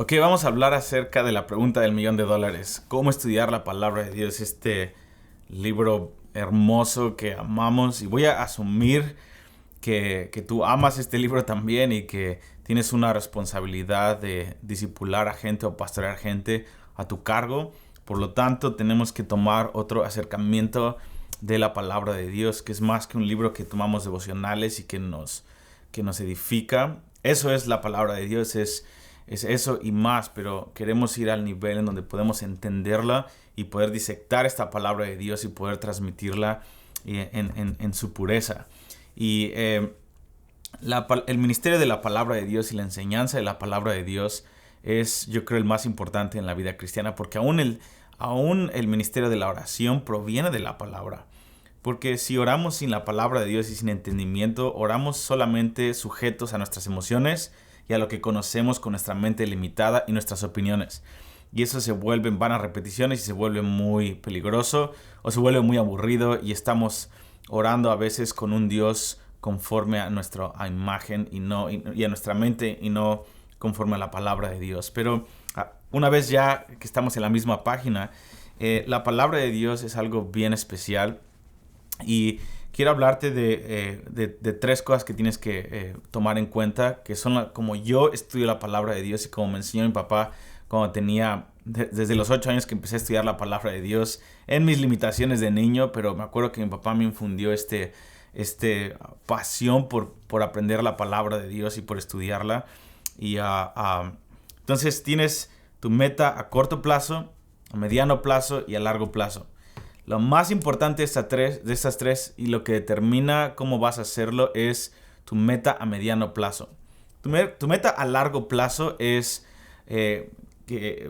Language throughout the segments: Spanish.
Ok, vamos a hablar acerca de la pregunta del millón de dólares. ¿Cómo estudiar la palabra de Dios? Este libro hermoso que amamos. Y voy a asumir que tú amas este libro también y que tienes una responsabilidad de discipular a gente o pastorear gente a tu cargo. Por lo tanto, tenemos que tomar otro acercamiento de la palabra de Dios, que es más que un libro que tomamos devocionales y que nos edifica. Eso es la palabra de Dios, es eso y más, pero queremos ir al nivel en donde podemos entenderla y poder disectar esta palabra de Dios y poder transmitirla en su pureza. Y el ministerio de la palabra de Dios y la enseñanza de la palabra de Dios es, yo creo, el más importante en la vida cristiana, porque aún el ministerio de la oración proviene de la palabra. Porque si oramos sin la palabra de Dios y sin entendimiento, oramos solamente sujetos a nuestras emociones y a lo que conocemos con nuestra mente limitada y nuestras opiniones. Y eso se vuelve en vanas repeticiones y se vuelve muy peligroso o se vuelve muy aburrido y estamos orando a veces con un Dios conforme a nuestra imagen y a nuestra mente y no conforme a la palabra de Dios. Pero una vez ya que estamos en la misma página, la palabra de Dios es algo bien especial y quiero hablarte de tres cosas que tienes que tomar en cuenta, que son como yo estudio la palabra de Dios y como me enseñó mi papá cuando tenía, desde los 8 años que empecé a estudiar la palabra de Dios, en mis limitaciones de niño, pero me acuerdo que mi papá me infundió pasión por aprender la palabra de Dios y por estudiarla. Y entonces tienes tu meta a corto plazo, a mediano plazo y a largo plazo. Lo más importante de estas tres y lo que determina cómo vas a hacerlo es tu meta a mediano plazo. Tu meta a largo plazo es,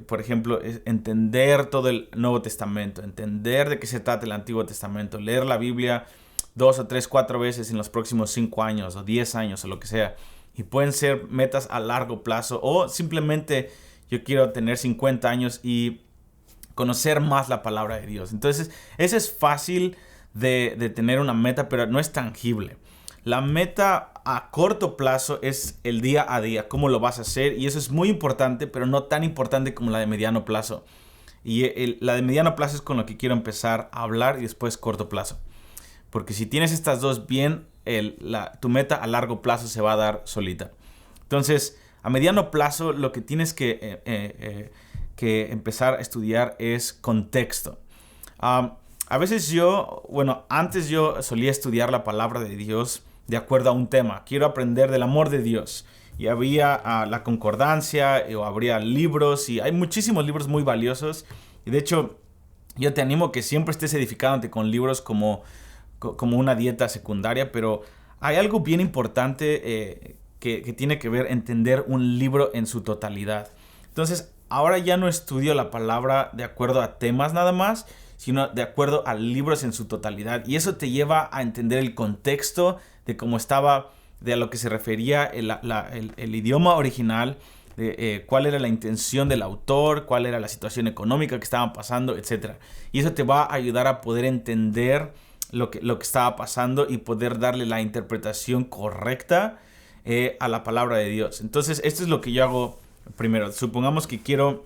por ejemplo, es entender todo el Nuevo Testamento, entender de qué se trata el Antiguo Testamento, leer la Biblia 2 o 3, 4 veces en los próximos 5 años o 10 años o lo que sea. Y pueden ser metas a largo plazo o simplemente yo quiero tener 50 años y conocer más la palabra de Dios. Entonces, eso es fácil de tener una meta, pero no es tangible. La meta a corto plazo es el día a día, cómo lo vas a hacer, y eso es muy importante, pero no tan importante como la de mediano plazo. Y la de mediano plazo es con lo que quiero empezar a hablar y después corto plazo. Porque si tienes estas dos bien, tu meta a largo plazo se va a dar solita. Entonces, a mediano plazo lo que tienes que empezar a estudiar es contexto. A veces antes yo solía estudiar la palabra de Dios de acuerdo a un tema. Quiero aprender del amor de Dios. Y había la concordancia, o habría libros, y hay muchísimos libros muy valiosos. Y de hecho, yo te animo que siempre estés edificándote con libros como una dieta secundaria, pero hay algo bien importante que tiene que ver entender un libro en su totalidad. Entonces, ahora ya no estudio la palabra de acuerdo a temas nada más, sino de acuerdo a libros en su totalidad. Y eso te lleva a entender el contexto de cómo estaba, de a lo que se refería el idioma original, de cuál era la intención del autor, cuál era la situación económica que estaban pasando, etc. Y eso te va a ayudar a poder entender lo que estaba pasando y poder darle la interpretación correcta a la palabra de Dios. Entonces, esto es lo que yo hago primero. Supongamos que quiero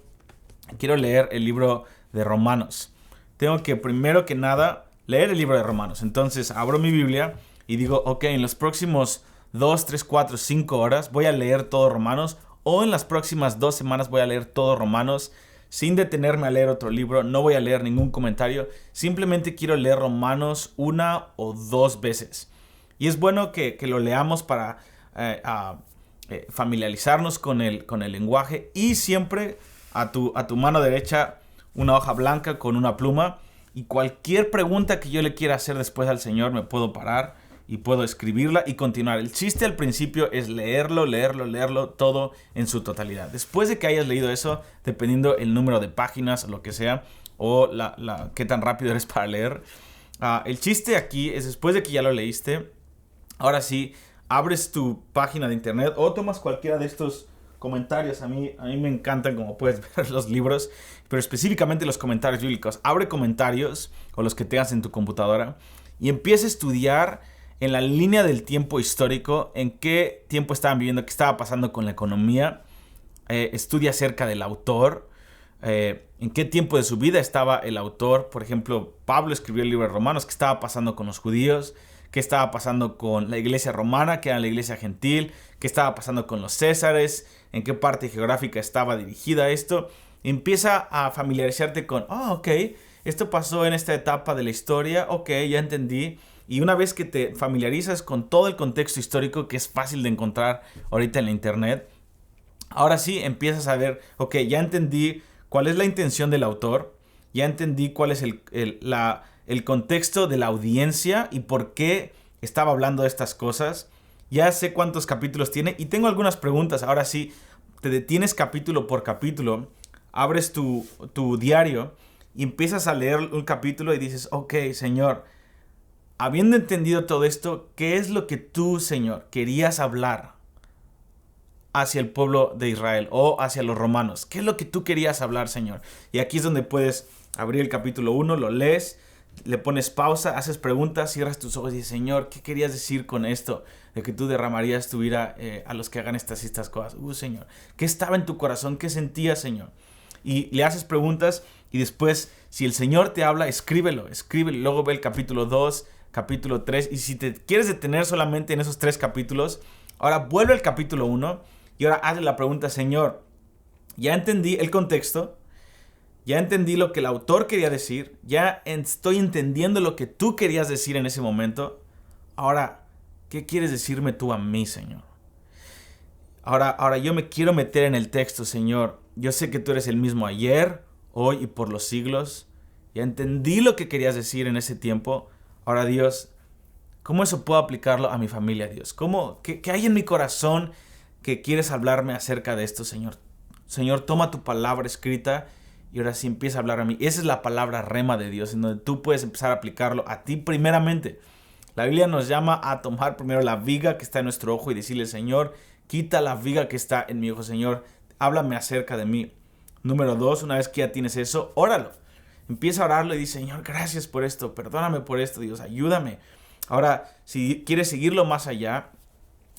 leer el libro de Romanos. Tengo que, primero que nada, leer el libro de Romanos. Entonces, abro mi Biblia y digo, ok, en los próximos 2, 3, 4, 5 horas voy a leer todo Romanos, o en las próximas 2 semanas voy a leer todo Romanos, sin detenerme a leer otro libro. No voy a leer ningún comentario. Simplemente quiero leer Romanos 1 o 2 veces. Y es bueno que lo leamos para familiarizarnos con el lenguaje, y siempre a tu mano derecha una hoja blanca con una pluma, y cualquier pregunta que yo le quiera hacer después al Señor me puedo parar y puedo escribirla y continuar. El chiste al principio es leerlo todo en su totalidad. Después de que hayas leído eso, dependiendo el número de páginas o lo que sea, o qué tan rápido eres para leer, el chiste aquí es, después de que ya lo leíste, ahora sí, abres tu página de internet o tomas cualquiera de estos comentarios. A mí me encantan, como puedes ver, los libros, pero específicamente los comentarios bíblicos. Abre comentarios o los que tengas en tu computadora y empieza a estudiar en la línea del tiempo histórico, en qué tiempo estaban viviendo, qué estaba pasando con la economía, estudia acerca del autor, en qué tiempo de su vida estaba el autor. Por ejemplo, Pablo escribió el libro de Romanos, qué estaba pasando con los judíos, qué estaba pasando con la iglesia romana, que era la iglesia gentil, qué estaba pasando con los césares, en qué parte geográfica estaba dirigida esto. Empieza a familiarizarte con, ok, esto pasó en esta etapa de la historia, ok, ya entendí. Y una vez que te familiarizas con todo el contexto histórico, que es fácil de encontrar ahorita en la internet, ahora sí empiezas a ver, ok, ya entendí cuál es la intención del autor, ya entendí cuál es el contexto de la audiencia y por qué estaba hablando de estas cosas. Ya sé cuántos capítulos tiene y tengo algunas preguntas. Ahora sí, te detienes capítulo por capítulo, abres tu diario y empiezas a leer un capítulo y dices, ok, Señor, habiendo entendido todo esto, ¿qué es lo que tú, Señor, querías hablar hacia el pueblo de Israel o hacia los romanos? ¿Qué es lo que tú querías hablar, Señor? Y aquí es donde puedes abrir el capítulo 1, lo lees, le pones pausa, haces preguntas, cierras tus ojos y dices, Señor, ¿qué querías decir con esto? De que tú derramarías tu ira a los que hagan estas cosas. Señor, ¿qué estaba en tu corazón? ¿Qué sentías, Señor? Y le haces preguntas y después, si el Señor te habla, escríbelo. Luego ve el capítulo 2, capítulo 3. Y si te quieres detener solamente en esos 3 capítulos, ahora vuelve al capítulo 1 y ahora hazle la pregunta, Señor, ya entendí el contexto, ya entendí lo que el autor quería decir, ya estoy entendiendo lo que tú querías decir en ese momento. Ahora, ¿qué quieres decirme tú a mí, Señor? Ahora yo me quiero meter en el texto, Señor. Yo sé que tú eres el mismo ayer, hoy y por los siglos. Ya entendí lo que querías decir en ese tiempo. Ahora, Dios, ¿cómo eso puedo aplicarlo a mi familia, Dios? ¿Qué hay en mi corazón que quieres hablarme acerca de esto, Señor? Señor, toma tu palabra escrita y ahora sí empieza a hablar a mí. Esa es la palabra rema de Dios, en donde tú puedes empezar a aplicarlo a ti primeramente. La Biblia nos llama a tomar primero la viga que está en nuestro ojo y decirle, Señor, quita la viga que está en mi ojo, Señor, háblame acerca de mí. Número 2, una vez que ya tienes eso, óralo. Empieza a orarlo y dice, Señor, gracias por esto, perdóname por esto, Dios, ayúdame. Ahora, si quieres seguirlo más allá,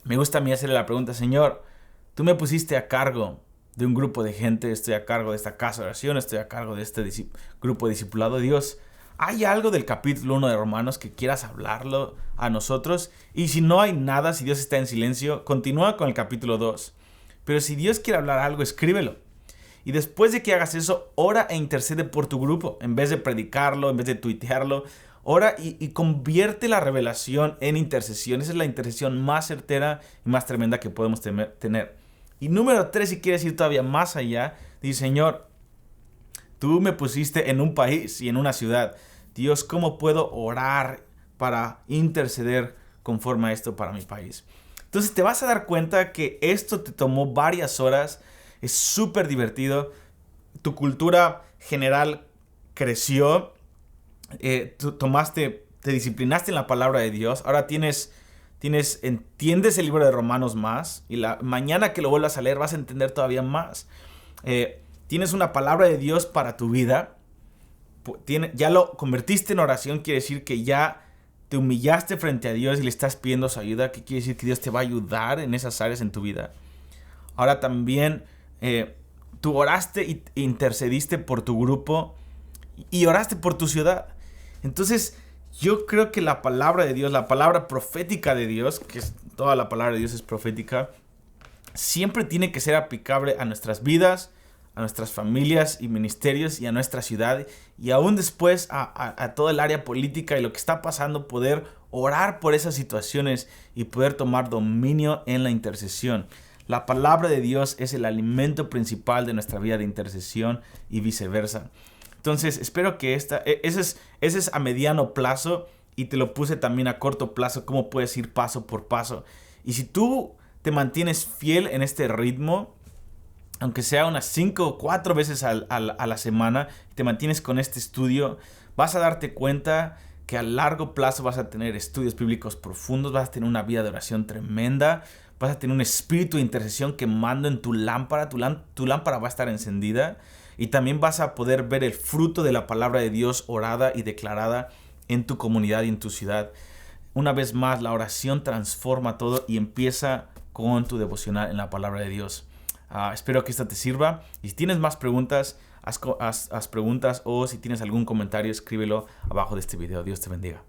me gusta a mí hacerle la pregunta, Señor, tú me pusiste a cargo de un grupo de gente, estoy a cargo de esta casa de oración, estoy a cargo de este grupo de discipulado. Dios, ¿hay algo del capítulo 1 de Romanos que quieras hablarlo a nosotros? Y si no hay nada, si Dios está en silencio, continúa con el capítulo 2. Pero si Dios quiere hablar algo, escríbelo. Y después de que hagas eso, ora e intercede por tu grupo. En vez de predicarlo, en vez de tuitearlo, ora y convierte la revelación en intercesión. Esa es la intercesión más certera y más tremenda que podemos tener. Y número 3, si quieres ir todavía más allá, dice, Señor, tú me pusiste en un país y en una ciudad. Dios, ¿cómo puedo orar para interceder conforme a esto para mi país? Entonces te vas a dar cuenta que esto te tomó varias horas. Es súper divertido. Tu cultura general creció. Te disciplinaste en la palabra de Dios. Ahora entiendes el libro de Romanos más. Y mañana que lo vuelvas a leer vas a entender todavía más. Tienes una palabra de Dios para tu vida. Ya lo convertiste en oración. Quiere decir que ya te humillaste frente a Dios y le estás pidiendo su ayuda. ¿Qué quiere decir? Que Dios te va a ayudar en esas áreas en tu vida. Ahora también tú oraste e intercediste por tu grupo y oraste por tu ciudad. Entonces yo creo que la palabra de Dios, la palabra profética de Dios, toda la palabra de Dios es profética, siempre tiene que ser aplicable a nuestras vidas, a nuestras familias y ministerios y a nuestra ciudad, y aún después a todo el área política y lo que está pasando, poder orar por esas situaciones y poder tomar dominio en la intercesión. La palabra de Dios es el alimento principal de nuestra vida de intercesión y viceversa. Entonces espero que ese es a mediano plazo, y te lo puse también a corto plazo, cómo puedes ir paso por paso. Y si tú te mantienes fiel en este ritmo, aunque sea unas 5 o 4 veces a la semana, te mantienes con este estudio, vas a darte cuenta que a largo plazo vas a tener estudios bíblicos profundos, vas a tener una vida de oración tremenda, vas a tener un espíritu de intercesión quemando en tu lámpara, tu lámpara va a estar encendida, y también vas a poder ver el fruto de la palabra de Dios orada y declarada en tu comunidad y en tu ciudad. Una vez más, la oración transforma todo y empieza con tu devocional en la palabra de Dios. Espero que esta te sirva. Y si tienes más preguntas, haz preguntas, o si tienes algún comentario, escríbelo abajo de este video. Dios te bendiga.